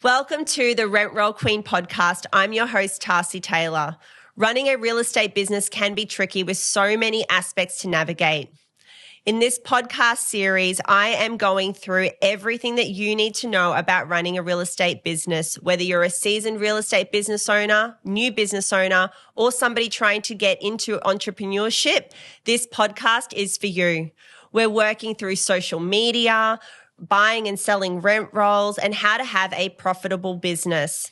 Welcome to the Rent Roll Queen podcast. I'm your host, Tarsi Taylor. Running a real estate business can be tricky with so many aspects to navigate. In this podcast series, I am going through everything that you need to know about running a real estate business, whether you're a seasoned real estate business owner, new business owner, or somebody trying to get into entrepreneurship. This podcast is for you. We're working through social media, buying and selling rent rolls, and how to have a profitable business.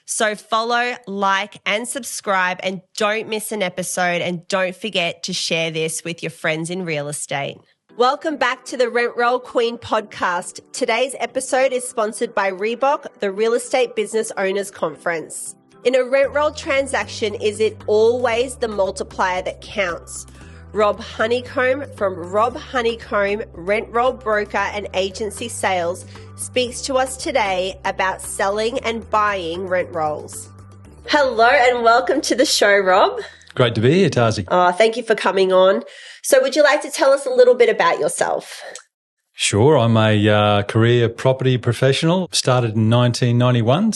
So follow, like, and subscribe, and don't miss an episode, and don't forget to share this with your friends in real estate. Welcome back to the Rent Roll Queen podcast. Today's episode is sponsored by Reebok, the Real Estate Business Owners Conference. In a rent roll transaction, is it always the multiplier that counts? Rob Honeycombe from Rob Honeycombe Rent Roll Broker and Agency Sales speaks to us today about selling and buying rent rolls. Hello and welcome to the show, Rob. Great to be here, Tarsi. Oh, thank you for coming on. So would you like to tell us a little bit about yourself? Sure. I'm a career property professional, started in 1991,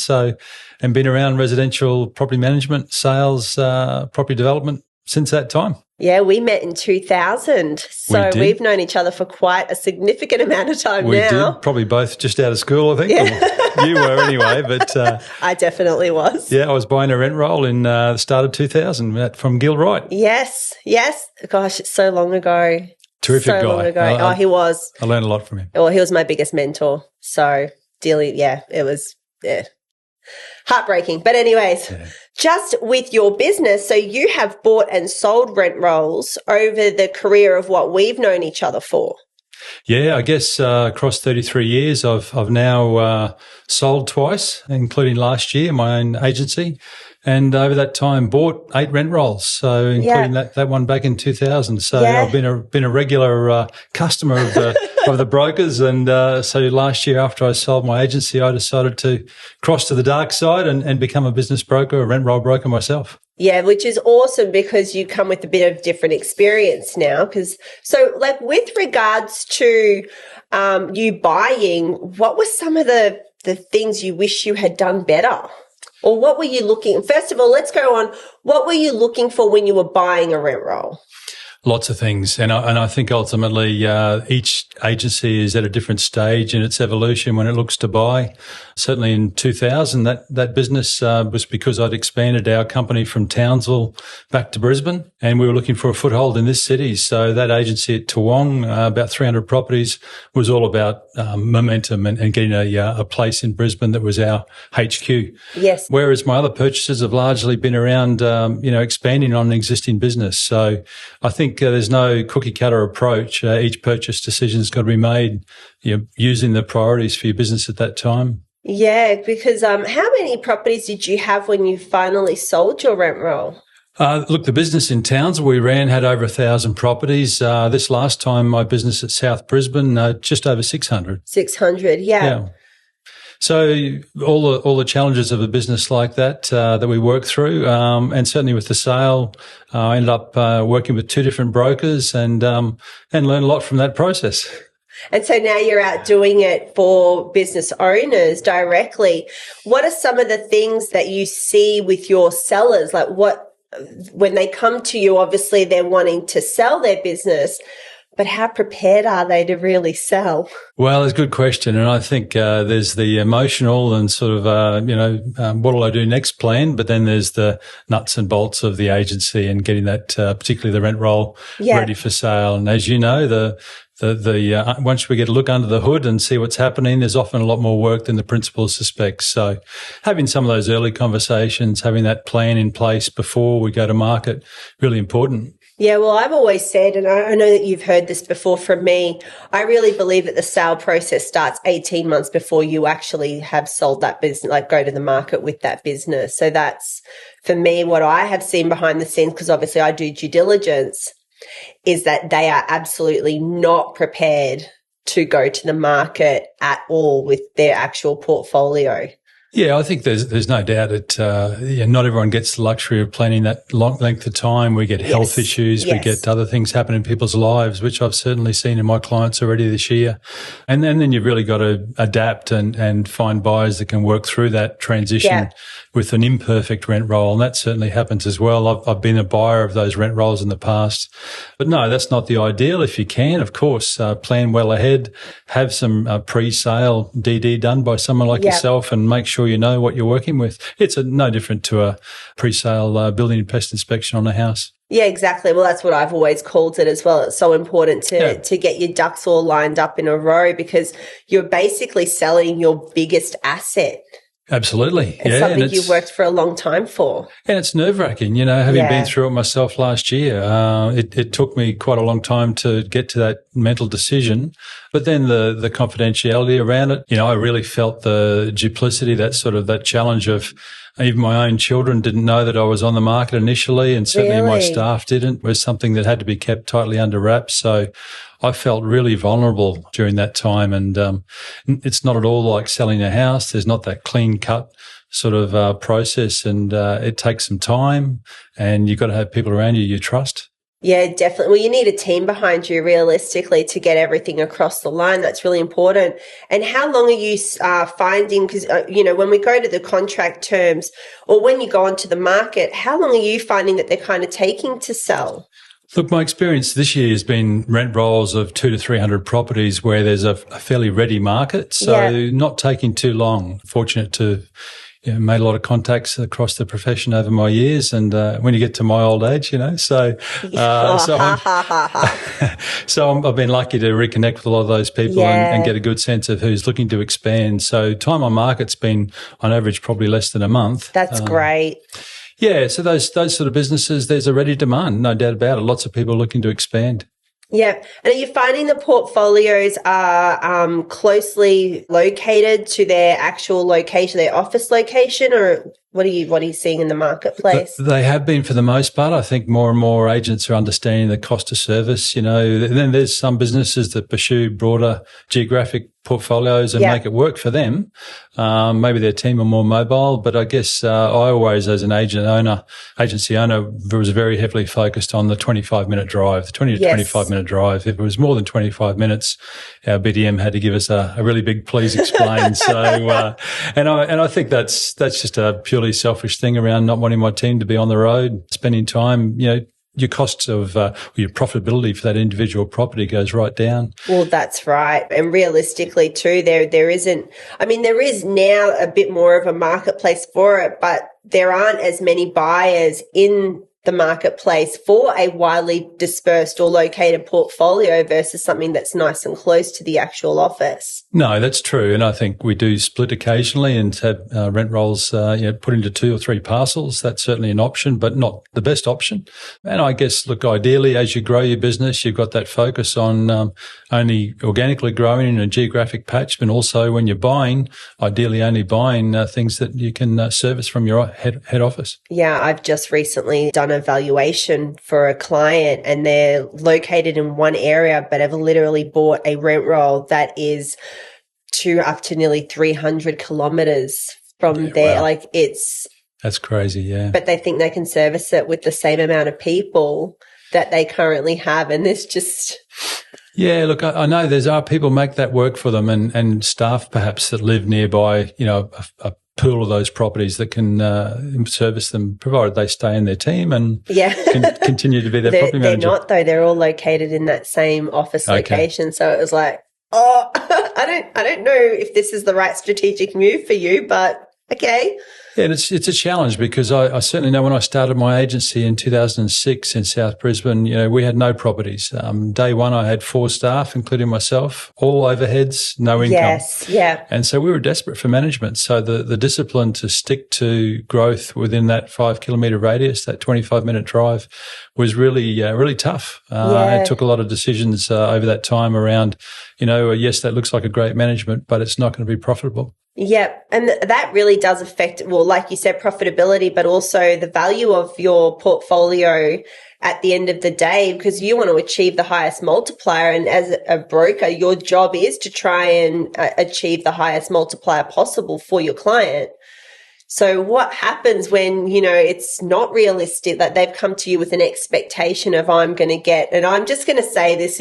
and been around residential property management, sales, property development since that time. Yeah, we met in 2000. So we've known each other for quite a significant amount of time now. We did. Probably both just out of school, I think. Yeah. You were anyway. But I definitely was. Yeah, I was buying a rent roll in the start of 2000 from Gilroy. Yes. Gosh, it's so long ago. Terrific guy. Long ago. He was. I learned a lot from him. Well, he was my biggest mentor. So, it was heartbreaking. But anyways, just with your business, so you have bought and sold rent rolls over the career of what we've known each other for. Yeah, I guess across 33 years, I've now sold twice, including last year, my own agency. And over that time, bought 8 rent rolls, so including that one back in 2000. So I've been a regular customer of the brokers. And so last year, after I sold my agency, I decided to cross to the dark side and become a business broker, a rent roll broker myself. Yeah, which is awesome because you come with a bit of different experience now. So with regards to you buying, what were some of the things you wish you had done better? Or what were you looking, first of all, let's go on. What were you looking for when you were buying a rent roll? Lots of things. And I think ultimately each agency is at a different stage in its evolution when it looks to buy. Certainly in 2000, that business was because I'd expanded our company from Townsville back to Brisbane, and we were looking for a foothold in this city. So that agency at Toowong, about 300 properties, was all about momentum and getting a place in Brisbane that was our HQ. Yes. Whereas my other purchases have largely been around, expanding on an existing business. So I think there's no cookie cutter approach. Each purchase decision has got to be made, using the priorities for your business at that time. Yeah, because how many properties did you have when you finally sold your rent roll? Look, the business in Townsville we ran had over 1,000 properties. This last time, my business at South Brisbane, just over 600. 600, yeah. So all the challenges of a business like that we work through, and certainly with the sale, I ended up working with 2 different brokers and learned a lot from that process. And so now you're out doing it for business owners directly. What are some of the things that you see with your sellers? Like when they come to you, obviously they're wanting to sell their business, but how prepared are they to really sell? Well, it's a good question. And I think there's the emotional and sort of, what will I do next plan? But then there's the nuts and bolts of the agency and getting that, particularly the rent roll, ready for sale. And as you know, once we get a look under the hood and see what's happening, there's often a lot more work than the principal suspects. So having some of those early conversations, having that plan in place before we go to market, really important. Yeah, well, I've always said, and I know that you've heard this before from me, I really believe that the sale process starts 18 months before you actually have sold that business, like go to the market with that business. So that's, for me, what I have seen behind the scenes, because obviously I do due diligence, is that they are absolutely not prepared to go to the market at all with their actual portfolio. Yeah, I think there's no doubt that not everyone gets the luxury of planning that long length of time. We get health issues, we get other things happen in people's lives, which I've certainly seen in my clients already this year. And then you've really got to adapt and find buyers that can work through that transition with an imperfect rent roll. And that certainly happens as well. I've been a buyer of those rent rolls in the past. But no, that's not the ideal. If you can, of course, plan well ahead, have some pre-sale DD done by someone like yourself, and make sure you know what you're working with. It's no different to a pre-sale building and pest inspection on a house. Yeah, exactly. Well, that's what I've always called it as well. It's so important to get your ducks all lined up in a row, because you're basically selling your biggest asset. Absolutely. It's something you've worked for a long time for. And it's nerve-wracking, having been through it myself last year. It took me quite a long time to get to that mental decision. But then the confidentiality around it, I really felt the duplicity, that challenge of even my own children didn't know that I was on the market initially, and certainly my staff didn't. It was something that had to be kept tightly under wraps. So I felt really vulnerable during that time. And it's not at all like selling a house. There's not that clean cut sort of process, and it takes some time, and you've got to have people around you trust. Yeah, definitely. Well, you need a team behind you realistically to get everything across the line. That's really important. And how long are you finding, because, when we go to the contract terms or when you go onto the market, how long are you finding that they're kind of taking to sell? Look, my experience this year has been rent rolls of 200 to 300 properties where there's a fairly ready market. So not taking too long. Fortunate to made a lot of contacts across the profession over my years, and when you get to my old age, so I've been lucky to reconnect with a lot of those people and get a good sense of who's looking to expand. So time on market's been on average probably less than a month. That's great. Yeah, so those sort of businesses, there's a ready demand, no doubt about it. Lots of people looking to expand. Yeah. And are you finding the portfolios are closely located to their actual location, their office location, or what are you seeing in the marketplace? They have been for the most part. I think more and more agents are understanding the cost of service, and then there's some businesses that pursue broader geographic portfolios and make it work for them. Maybe their team are more mobile, but I guess I always, as an agency owner, was very heavily focused on the 25-minute drive, the 20 to 25-minute drive. If it was more than 25 minutes, our BDM had to give us a really big please explain. So, and I think that's just a purely selfish thing around not wanting my team to be on the road, spending time, your costs of your profitability for that individual property goes right down. Well, that's right. And realistically too, there isn't, there is now a bit more of a marketplace for it, but there aren't as many buyers in the marketplace for a widely dispersed or located portfolio versus something that's nice and close to the actual office. No, that's true. And I think we do split occasionally and have rent rolls put into 2 or 3 parcels. That's certainly an option, but not the best option. And I guess, look, ideally, as you grow your business, you've got that focus on only organically growing in a geographic patch, but also when you're buying, ideally only buying things that you can service from your head office. Yeah, I've just recently done a valuation for a client, and they're located in one area but have literally bought a rent roll that is up to nearly 300 kilometers from there. Wow. That's crazy, yeah. But they think they can service it with the same amount of people that they currently have, and there's just... Yeah, look, I know there are people make that work for them, and staff perhaps that live nearby, a pool of those properties that can service them, provided they stay in their team and can continue to be their property manager. They're not, though. They're all located in that same office location. So it was like, I don't know if this is the right strategic move for you, but okay. Yeah, and it's a challenge because I certainly know when I started my agency in 2006 in South Brisbane, we had no properties. Day one, I had 4 staff, including myself, all overheads, no income. Yes, yeah. And so we were desperate for management. So the discipline to stick to growth within that 5-kilometre radius, that 25-minute drive, was really tough. It took a lot of decisions over that time around, yes, that looks like a great management, but it's not going to be profitable. Yep. And that really does affect, well, like you said, profitability, but also the value of your portfolio at the end of the day, because you want to achieve the highest multiplier. And as a broker, your job is to try and achieve the highest multiplier possible for your client. So what happens when, it's not realistic, that they've come to you with an expectation of, I'm going to get, and I'm just going to say this,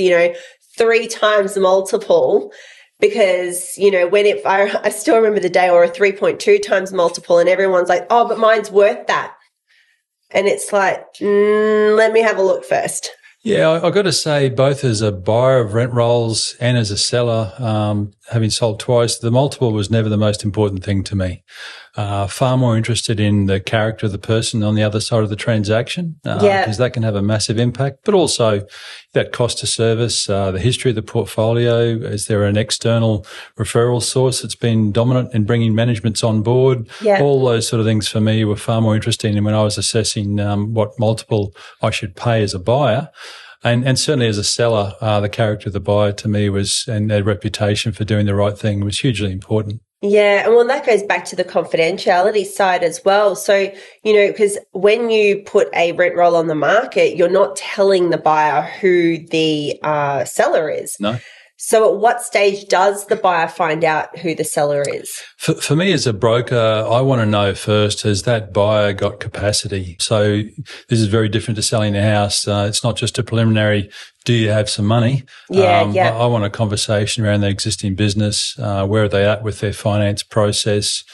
3 times the multiple, because, I still remember the day, or a 3.2 times multiple, and everyone's like, oh, but mine's worth that. And it's like, let me have a look first. Yeah, I've got to say, both as a buyer of rent rolls and as a seller, having sold twice, the multiple was never the most important thing to me. Far more interested in the character of the person on the other side of the transaction, because that can have a massive impact, but also that cost of service, the history of the portfolio. Is there an external referral source that's been dominant in bringing managements on board? Yeah. All those sort of things for me were far more interesting than when I was assessing what multiple I should pay as a buyer. And certainly as a seller, the character of the buyer to me was, and their reputation for doing the right thing was hugely important. Yeah. And well, that goes back to the confidentiality side as well. So, because when you put a rent roll on the market, you're not telling the buyer who the seller is. No. So at what stage does the buyer find out who the seller is? For me as a broker, I want to know first, has that buyer got capacity? So this is very different to selling a house. It's not just a preliminary, do you have some money? I want a conversation around their existing business. Where are they at with their finance process?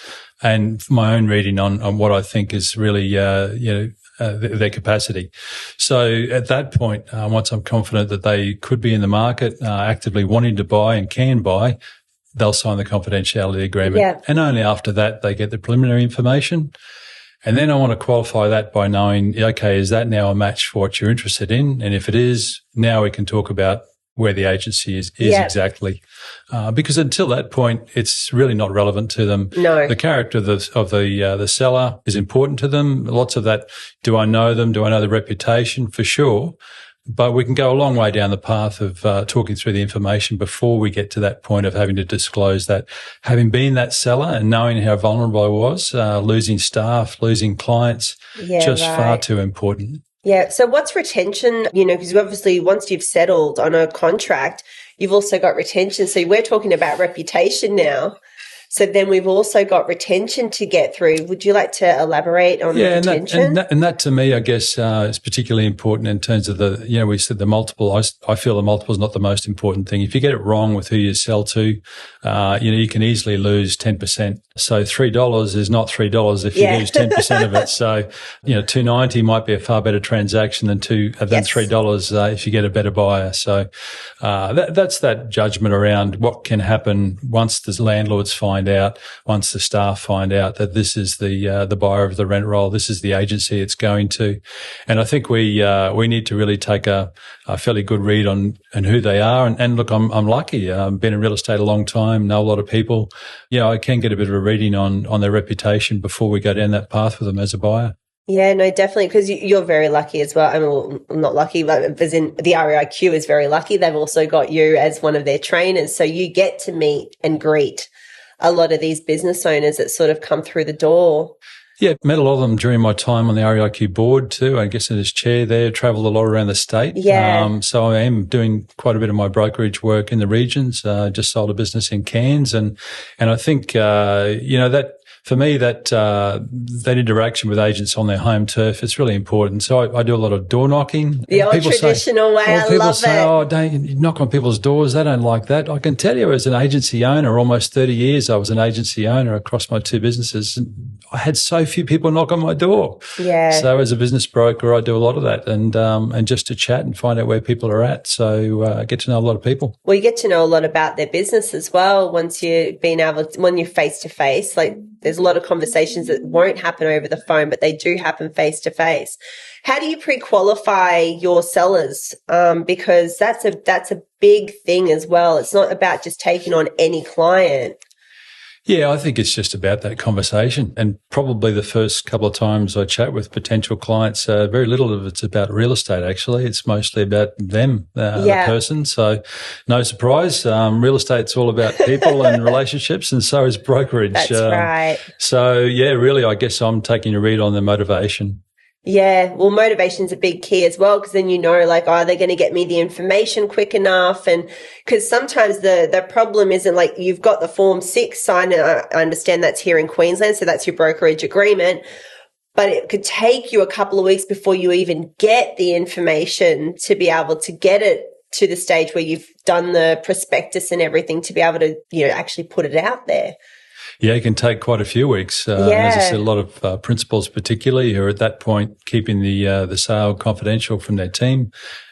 And my own reading on what I think is really, their capacity. So at that point, once I'm confident that they could be in the market, actively wanting to buy and can buy, they'll sign the confidentiality agreement. Yeah. And only after that, they get the preliminary information. And then I want to qualify that by knowing, okay, is that now a match for what you're interested in? And if it is, now we can talk about where the agency is exactly. Because until that point, it's really not relevant to them. No. The character of the seller is important to them. Lots of that. Do I know them? Do I know the reputation? For sure. But we can go a long way down the path of talking through the information before we get to that point of having to disclose that. Having been that seller and knowing how vulnerable I was, losing staff, losing clients, far too important. Yeah. So what's retention? Because obviously once you've settled on a contract, you've also got retention. So we're talking about reputation now. So then we've also got retention to get through. Would you like to elaborate on retention? And that to me, I guess, is particularly important in terms of we said the multiple. I feel the multiple is not the most important thing. If you get it wrong with who you sell to, you can easily lose 10%. So $3 is not $3 if you lose 10% of it. So, $2.90 might be a far better transaction than $3 if you get a better buyer. So, that's that judgment around what can happen once the landlords find out, once the staff find out that this is the buyer of the rent roll, this is the agency it's going to. And I think we need to really take a fairly good read on who they are. And look, I'm lucky. I've been in real estate a long time, know a lot of people. I can get a bit of a reading on their reputation before we go down that path with them as a buyer. Yeah, no, definitely, because you're very lucky as well. I mean, well, not lucky, but as in the REIQ is very lucky. They've also got you as one of their trainers. So you get to meet and greet a lot of these business owners that sort of come through the door. Yeah, met a lot of them during my time on the REIQ board too. I guess as chair there, travelled a lot around the state. Yeah. So I am doing quite a bit of my brokerage work in the regions. Just sold a business in Cairns, and I think that. For me, that interaction with agents on their home turf, it's really important. So I do a lot of door knocking. The old traditional way, I love it. People say, oh, don't you knock on people's doors. They don't like that. I can tell you as an agency owner, almost 30 years I was an agency owner across my 2 businesses. I had so few people knock on my door. Yeah. So as a business broker, I do a lot of that and just to chat and find out where people are at. So I get to know a lot of people. Well, you get to know a lot about their business as well when you're face to face. Like there's a lot of conversations that won't happen over the phone, but they do happen face to face. How do you pre-qualify your sellers? Because that's a big thing as well. It's not about just taking on any client. Yeah, I think it's just about that conversation. And probably the first couple of times I chat with potential clients, very little of it's about real estate, actually. It's mostly about them, the person. So no surprise. Real estate's all about people and relationships, and so is brokerage. That's right. So, yeah, really, I guess I'm taking a read on the motivation. Yeah, well, motivation's a big key as well, because then like, are they going to get me the information quick enough? And because sometimes the problem isn't like you've got the Form 6 signed, and I understand that's here in Queensland, so that's your brokerage agreement, but it could take you a couple of weeks before you even get the information to be able to get it to the stage where you've done the prospectus and everything to be able to, actually put it out there. Yeah, it can take quite a few weeks. As I said, a lot of principals particularly who are at that point keeping the sale confidential from their team.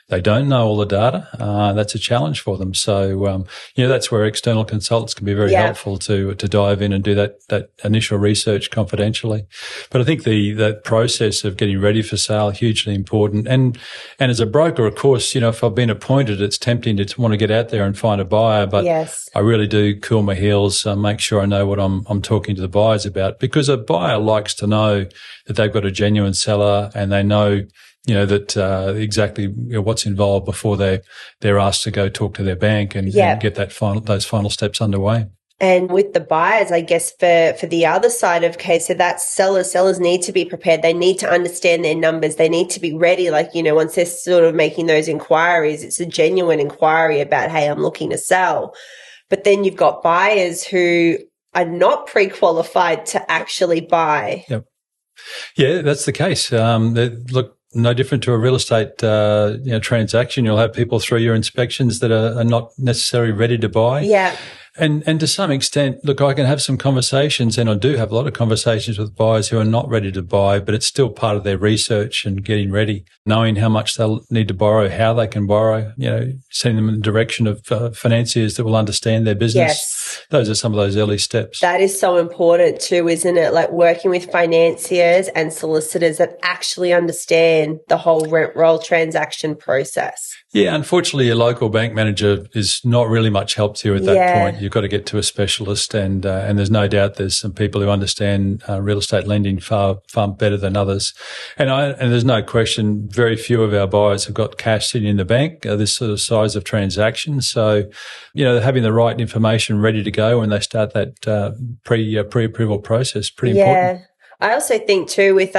They don't know all the data. That's a challenge for them. So, that's where external consultants can be very helpful to dive in and do that initial research confidentially. But I think the process of getting ready for sale, hugely important. And as a broker, of course, if I've been appointed, it's tempting to want to get out there and find a buyer. But I really do cool my heels, make sure I know what I'm talking to the buyers about, because a buyer likes to know that they've got a genuine seller and they know that exactly what's involved before they're asked to go talk to their bank and get those final steps underway. And with the buyers, I guess for the other side of case, so that's sellers need to be prepared. They need to understand their numbers. They need to be ready. Like, once they're sort of making those inquiries, it's a genuine inquiry about, hey, I'm looking to sell. But then you've got buyers who are not pre-qualified to actually buy. Yep. Yeah, that's the case. Look, no different to a real estate transaction. You'll have people through your inspections that are not necessarily ready to buy. Yeah. And to some extent, look, I can have some conversations, and I do have a lot of conversations with buyers who are not ready to buy, but it's still part of their research and getting ready, knowing how much they'll need to borrow, how they can borrow, sending them in the direction of financiers that will understand their business. Yes. Those are some of those early steps. That is so important too, isn't it? Like working with financiers and solicitors that actually understand the whole rent roll transaction process. Yeah, unfortunately, a local bank manager is not really much help to you at that point. You've got to get to a specialist, and there's no doubt there's some people who understand real estate lending far better than others. And there's no question, very few of our buyers have got cash sitting in the bank, this sort of size of transaction. So, having the right information ready to go when they start that pre-approval process, pretty important. I also think too with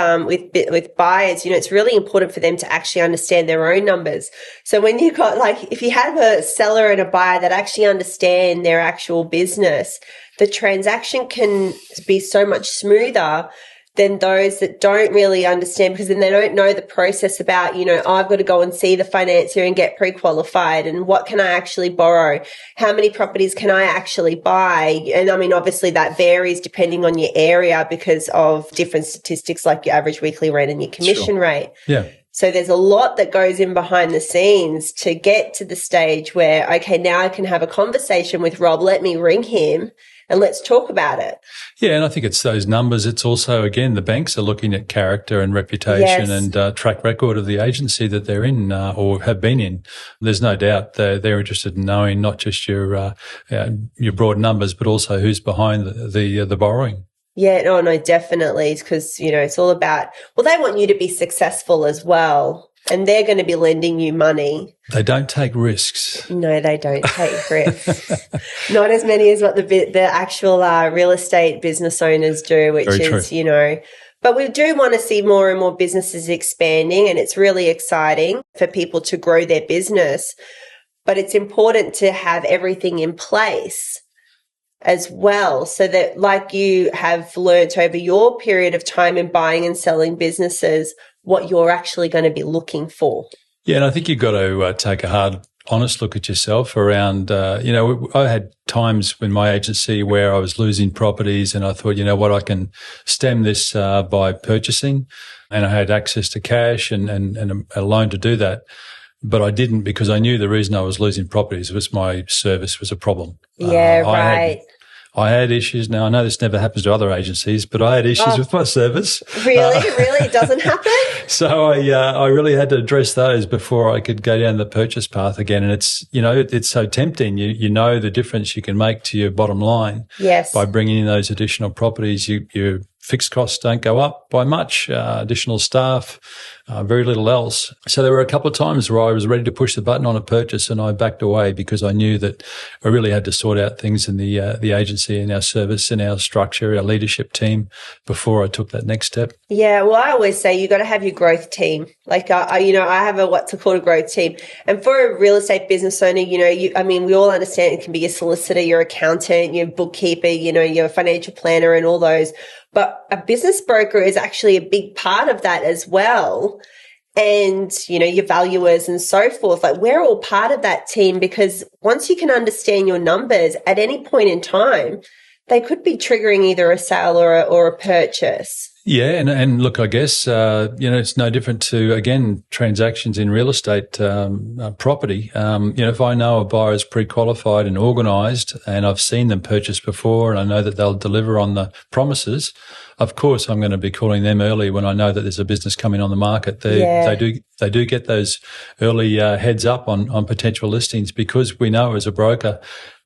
buyers, it's really important for them to actually understand their own numbers. So when you've got if you have a seller and a buyer that actually understand their actual business, the transaction can be so much smoother than those that don't really understand, because then they don't know the process about, I've got to go and see the financier and get pre-qualified, and what can I actually borrow? How many properties can I actually buy? And I mean, obviously that varies depending on your area because of different statistics like your average weekly rent and your commission rate. Yeah. So there's a lot that goes in behind the scenes to get to the stage where, okay, now I can have a conversation with Rob, let me ring him and let's talk about it. Yeah, and I think it's those numbers. It's also, again, the banks are looking at character and reputation and track record of the agency that they're in or have been in. There's no doubt they're interested in knowing not just your broad numbers, but also who's behind the borrowing. Yeah, no, definitely. Because, it's all about, they want you to be successful as well. And they're going to be lending you money. They don't take risks. No, they don't take risks. Not as many as what the actual real estate business owners do, which Very is, true. But we do want to see more and more businesses expanding, and it's really exciting for people to grow their business. But it's important to have everything in place as well, so that, like you have learnt over your period of time in buying and selling businesses, what you're actually going to be looking for. Yeah, and I think you've got to take a hard, honest look at yourself around, I had times in my agency where I was losing properties and I thought, I can stem this by purchasing, and I had access to cash and a loan to do that. But I didn't, because I knew the reason I was losing properties was my service was a problem. Yeah, right. I had issues. Now, I know this never happens to other agencies, but I had issues with my service. Really? Really? It doesn't happen? So I really had to address those before I could go down the purchase path again. And it's, it's so tempting. You know the difference you can make to your bottom line. Yes. By bringing in those additional properties. Your fixed costs don't go up by much, additional staff, very little else. So there were a couple of times where I was ready to push the button on a purchase and I backed away because I knew that I really had to sort out things in the agency and our service and our structure, our leadership team before I took that next step. Yeah, well, I always say you got to have your growth team. Like, I have what's called a growth team. And for a real estate business owner, we all understand it can be your solicitor, your accountant, your bookkeeper, your financial planner and all those. But a business broker is actually a big part of that as well. And, your valuers and so forth, like we're all part of that team because once you can understand your numbers at any point in time, they could be triggering either a sale or a purchase. Yeah. And look, I guess, it's no different to, again, transactions in real estate, property. If I know a buyer is pre-qualified and organised and I've seen them purchase before and I know that they'll deliver on the promises, of course, I'm going to be calling them early when I know that there's a business coming on the market. They do get those early, heads up on potential listings because we know as a broker,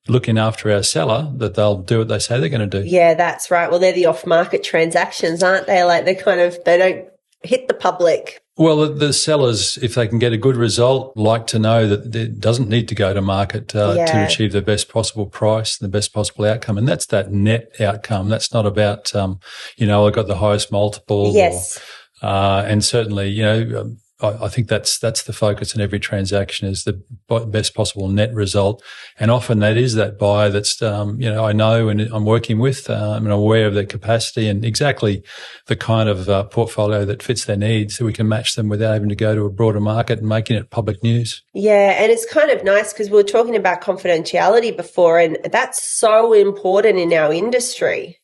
looking after our seller, that they'll do what they say they're going to do. Yeah, that's right. Well, they're the off-market transactions, aren't they? Like they don't hit the public. Well, the sellers, if they can get a good result, like to know that it doesn't need to go to market to achieve the best possible price and the best possible outcome. And that's that net outcome. That's not about, I got the highest multiple. Yes. And certainly, I think that's the focus in every transaction is the best possible net result. And often that is that buyer that's, I know and I'm working with, and I'm aware of their capacity and exactly the kind of portfolio that fits their needs so we can match them without having to go to a broader market and making it public news. Yeah. And it's kind of nice because we were talking about confidentiality before and that's so important in our industry.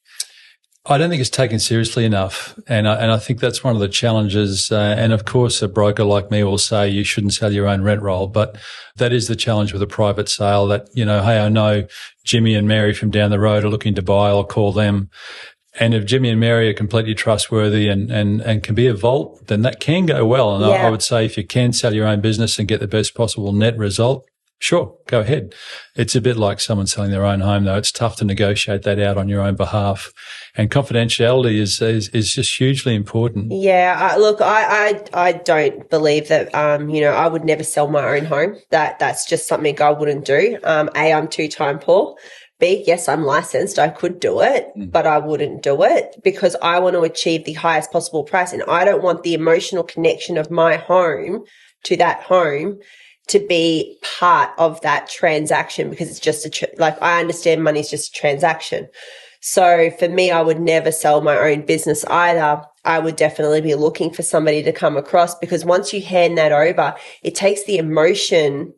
I don't think it's taken seriously enough. And I think that's one of the challenges. And of course, a broker like me will say you shouldn't sell your own rent roll. But that is the challenge with a private sale that, hey, I know Jimmy and Mary from down the road are looking to buy. I'll call them. And if Jimmy and Mary are completely trustworthy and can be a vault, then that can go well. And I would say if you can sell your own business and get the best possible net result, sure, go ahead. It's a bit like someone selling their own home, though. It's tough to negotiate that out on your own behalf. And confidentiality is just hugely important. Yeah, I don't believe that. I would never sell my own home. That's just something I wouldn't do. A, I'm too time poor. B, yes, I'm licensed. I could do it, but I wouldn't do it because I want to achieve the highest possible price, and I don't want the emotional connection of my home to that home to be part of that transaction because it's just I understand money is just a transaction. So for me, I would never sell my own business either. I would definitely be looking for somebody to come across because once you hand that over, it takes the emotion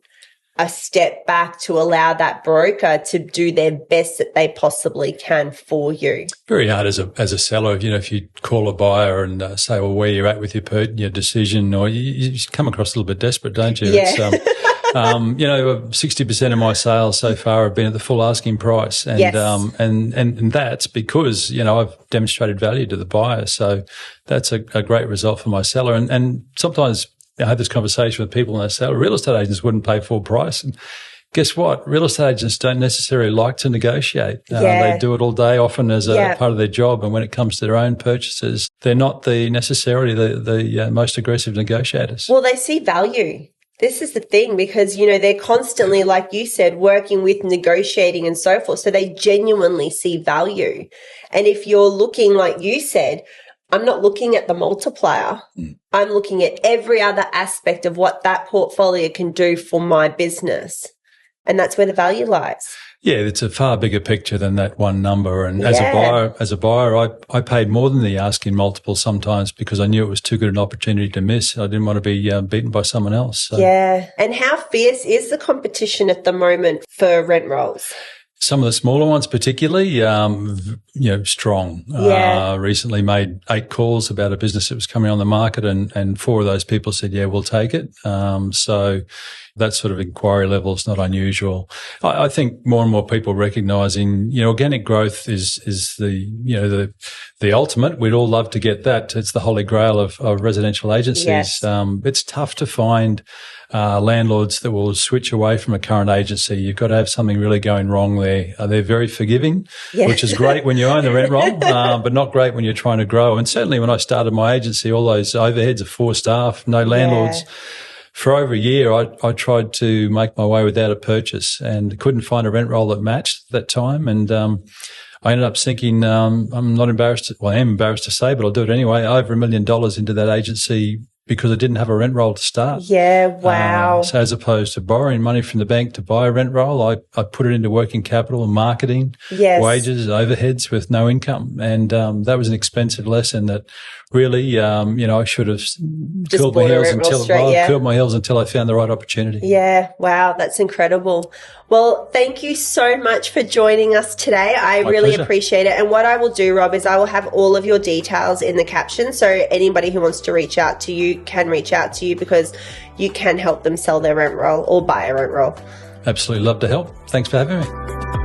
a step back to allow that broker to do their best that they possibly can for you. Very hard as a seller, if you call a buyer and say, well, where you're at with your decision, or you come across a little bit desperate, don't you? Yeah. It's, 60% of my sales so far have been at the full asking price. And, yes. And that's because, I've demonstrated value to the buyer. So that's a great result for my seller. And sometimes I have this conversation with people and they say, real estate agents wouldn't pay full price. And guess what? Real estate agents don't necessarily like to negotiate. They do it all day, often as a part of their job. And when it comes to their own purchases, they're not necessarily the most aggressive negotiators. Well, they see value. This is the thing because, they're constantly, like you said, working with negotiating and so forth. So they genuinely see value. And if you're looking, like you said, I'm not looking at the multiplier. I'm looking at every other aspect of what that portfolio can do for my business. And that's where the value lies. Yeah, it's a far bigger picture than that one number. And as a buyer, I paid more than the asking multiple sometimes because I knew it was too good an opportunity to miss. I didn't want to be beaten by someone else. So. Yeah. And how fierce is the competition at the moment for rent rolls? Some of the smaller ones, particularly, strong. Yeah. Recently made 8 calls about a business that was coming on the market, and 4 of those people said, "Yeah, we'll take it." So that sort of inquiry level is not unusual. I think more and more people recognising, organic growth is the ultimate. We'd all love to get that. It's the holy grail of residential agencies. Yes. It's tough to find landlords that will switch away from a current agency. You've got to have something really going wrong there. They're very forgiving, which is great when you own the rent roll, but not great when you're trying to grow. And certainly when I started my agency, all those overheads of 4 staff, no landlords. Yeah. For over a year, I tried to make my way without a purchase and couldn't find a rent roll that matched that time. And I ended up sinking, I'm not embarrassed, I am embarrassed to say, but I'll do it anyway, over $1 million into that agency because I didn't have a rent roll to start. Yeah, wow. So as opposed to borrowing money from the bank to buy a rent roll, I put it into working capital and marketing, wages, overheads with no income. And that was an expensive lesson that really, I should have curled my heels until I found the right opportunity. Yeah, wow, that's incredible. Well, thank you so much for joining us today. I really appreciate it. And what I will do, Rob, is I will have all of your details in the caption. So anybody who wants to reach out to you can reach out to you because you can help them sell their rent roll or buy a rent roll. Absolutely love to help. Thanks for having me.